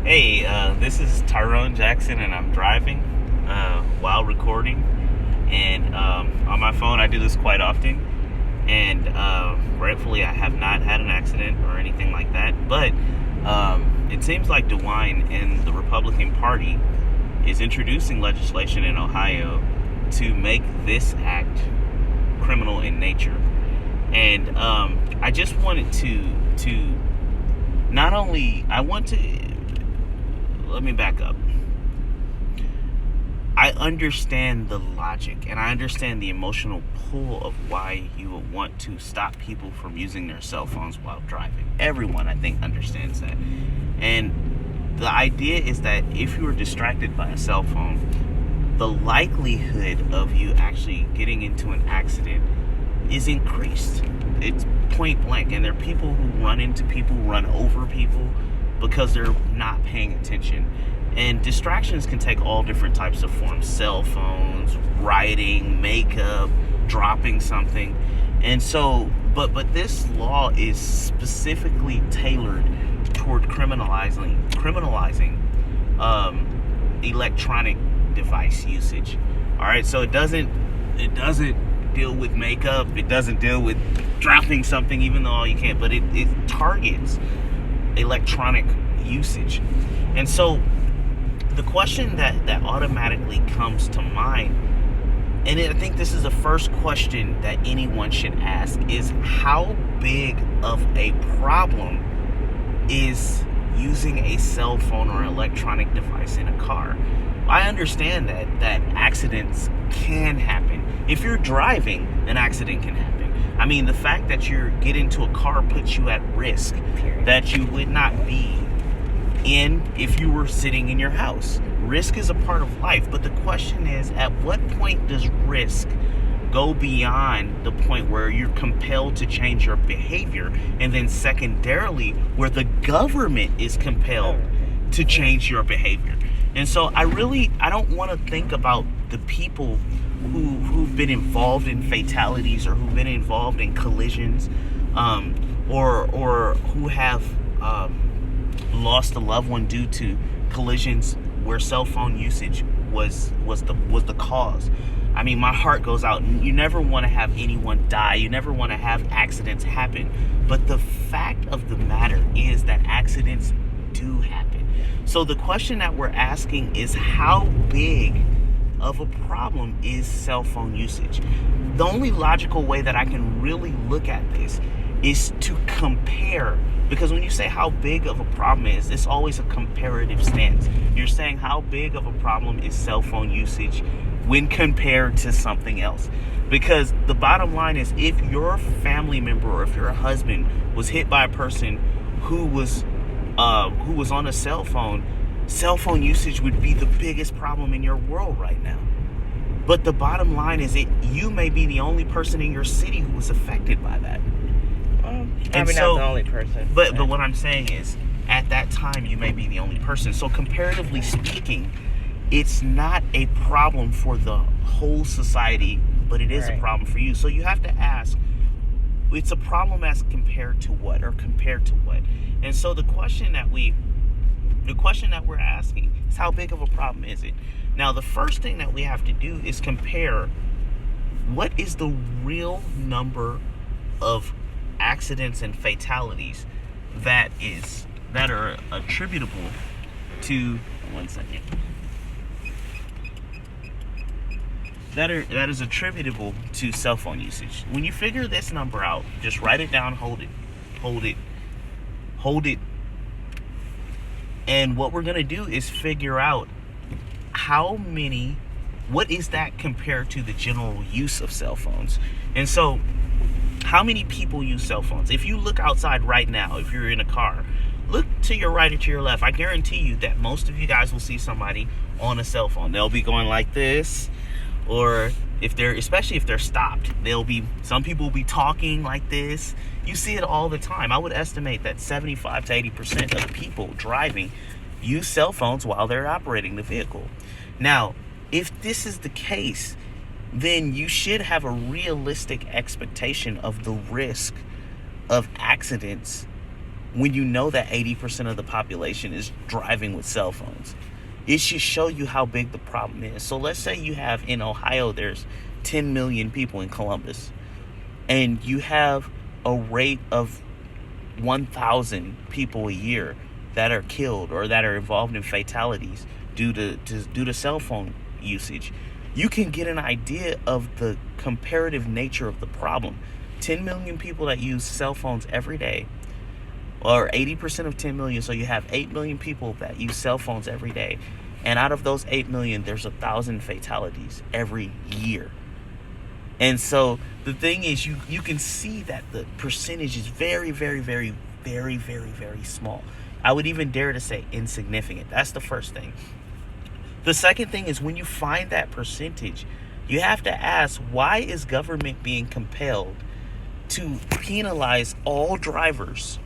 Hey, this is Tyrone Jackson, and I'm driving while recording. And on my phone, I do this quite often. And rightfully, I have not had an accident or anything like that. But it seems like DeWine and the Republican Party is introducing legislation in Ohio to make this act criminal in nature. And I just wanted to not only, let me back up. I understand the logic and I understand the emotional pull of why you would want to stop people from using their cell phones while driving. Everyone, I think, understands that. And the idea is that if you are distracted by a cell phone, the likelihood of you actually getting into an accident is increased. It's point blank. And there are people who run into people, run over people because they're not paying attention. And distractions can take all different types of forms. Cell phones, writing, makeup, dropping something. And so, but this law is specifically tailored toward criminalizing electronic device usage. All right, so it doesn't deal with makeup. It doesn't deal with dropping something, even though you can't. But it targets electronic usage. And so the question that automatically comes to mind, and I think this is the first question that anyone should ask, is how big of a problem is using a cell phone or electronic device in a car? I understand that accidents can happen. If you're driving, an accident can happen. I mean, the fact that you get into a car puts you at risk that you would not be in if you were sitting in your house. Risk is a part of life, but the question is, at what point does risk go beyond the point where you're compelled to change your behavior, and then secondarily where the government is compelled to change your behavior? And so I don't want to think about the people who've been involved in fatalities or who've been involved in collisions, or who have lost a loved one due to collisions where cell phone usage was the cause. I mean, my heart goes out. You never want to have anyone die. You never want to have accidents happen. But the fact of the matter is that accidents do happen. So the question that we're asking is, how big of a problem is cell phone usage? The only logical way that I can really look at this is to compare, because when you say how big of a problem is, it's always a comparative stance. You're saying how big of a problem is cell phone usage when compared to something else. Because the bottom line is, if your family member or if your husband was hit by a person who was on a cell phone usage would be the biggest problem in your world right now. But the bottom line is, you may be the only person in your city who was affected by that. Probably not the only person. But what I'm saying is, at that time, you may be the only person. So comparatively speaking, it's not a problem for the whole society, but it is a problem for you. So you have to ask, it's a problem as compared to what, or compared to what? And so the question that we're asking is, how big of a problem is it? Now, the first thing that we have to do is compare what is the real number of accidents and fatalities that are attributable to that is attributable to cell phone usage. When you figure this number out, just write it down, hold it. And what we're going to do is figure out what is that compared to the general use of cell phones. And so, how many people use cell phones? If you look outside right now, if you're in a car, look to your right or to your left. I guarantee you that most of you guys will see somebody on a cell phone. They'll be going like this, or especially if they're stopped, some people will be talking like this. You see it all the time. I would estimate that 75 to 80% of the people driving use cell phones while they're operating the vehicle. Now, if this is the case, then you should have a realistic expectation of the risk of accidents when you know that 80% of the population is driving with cell phones? It should show you how big the problem is. So let's say you have in Ohio, there's 10 million people in Columbus, and you have a rate of 1,000 people a year that are killed or that are involved in fatalities due to cell phone usage. You can get an idea of the comparative nature of the problem. 10 million people that use cell phones every day, or 80% of 10 million, so you have 8 million people that use cell phones every day. And out of those 8 million, there's 1,000 fatalities every year. And so the thing is, you can see that the percentage is very, very, very, very, very, very small. I would even dare to say insignificant. That's the first thing. The second thing is, when you find that percentage, you have to ask, why is government being compelled to penalize all drivers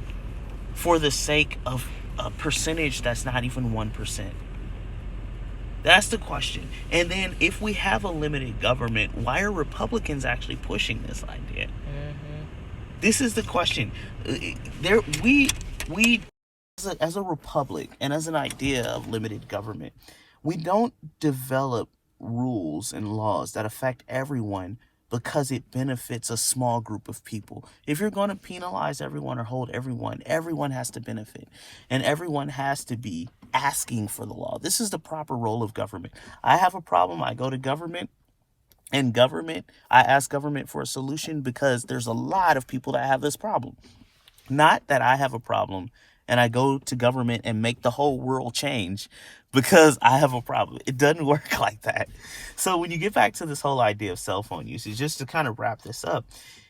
for the sake of a percentage that's not even 1%? That's the question. And then, if we have a limited government, why are Republicans actually pushing this idea? This is the question. We as a republic and as an idea of limited government, we don't develop rules and laws that affect everyone because it benefits a small group of people. If you're going to penalize everyone or hold everyone has to benefit, and everyone has to be asking for the law. This is the proper role of government. I have a problem, I go to government, and I ask government for a solution because there's a lot of people that have this problem. Not that I have a problem and I go to government and make the whole world change because I have a problem. It doesn't work like that. So when you get back to this whole idea of cell phone usage, just to kind of wrap this up,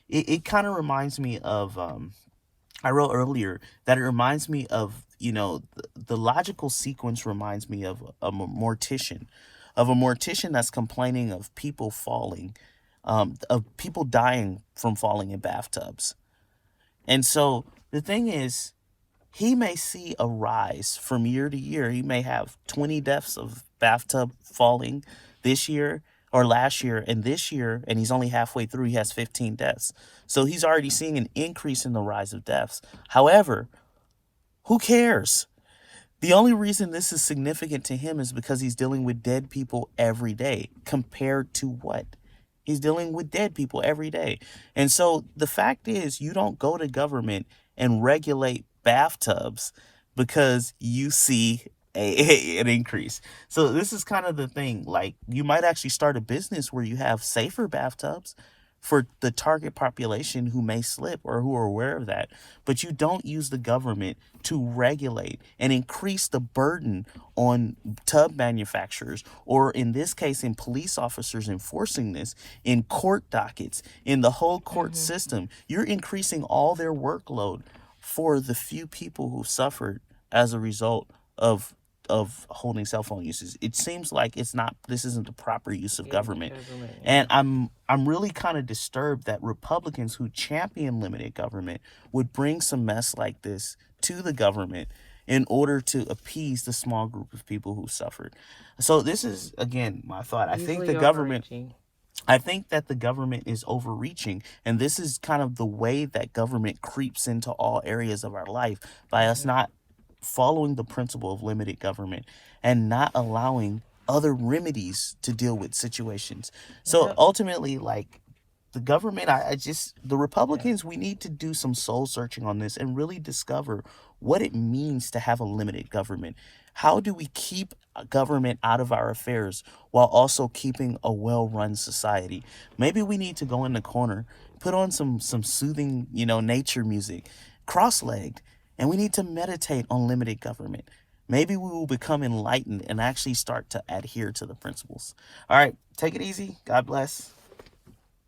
it kind of reminds me of, I wrote earlier that it reminds me of, the logical sequence reminds me of a mortician that's complaining of people falling, of people dying from falling in bathtubs. And so the thing is, he may see a rise from year to year. He may have 20 deaths of bathtub falling this year or last year, and this year, and he's only halfway through, he has 15 deaths. So he's already seeing an increase in the rise of deaths. However, who cares? The only reason this is significant to him is because he's dealing with dead people every day. Compared to what? He's dealing with dead people every day. And so the fact is, you don't go to government and regulate bathtubs because you see an increase. So this is kind of the thing. Like, you might actually start a business where you have safer bathtubs for the target population who may slip or who are aware of that. But you don't use the government to regulate and increase the burden on tub manufacturers, or in this case, in police officers enforcing this, in court dockets, in the whole court system. You're increasing all their workload for the few people who suffered as a result of holding cell phone uses. It seems like this isn't the proper use of government. And I'm really kind of disturbed that Republicans who champion limited government would bring some mess like this to the government in order to appease the small group of people who suffered. So this is, again, my thought. I think that the government is overreaching, and this is kind of the way that government creeps into all areas of our life by us not following the principle of limited government and not allowing other remedies to deal with situations. So ultimately, like, the government, the Republicans, we need to do some soul searching on this and really discover what it means to have a limited government. How do we keep government out of our affairs while also keeping a well-run society? Maybe we need to go in the corner, put on some soothing, nature music, cross-legged, and we need to meditate on limited government. Maybe we will become enlightened and actually start to adhere to the principles. All right, take it easy. God bless.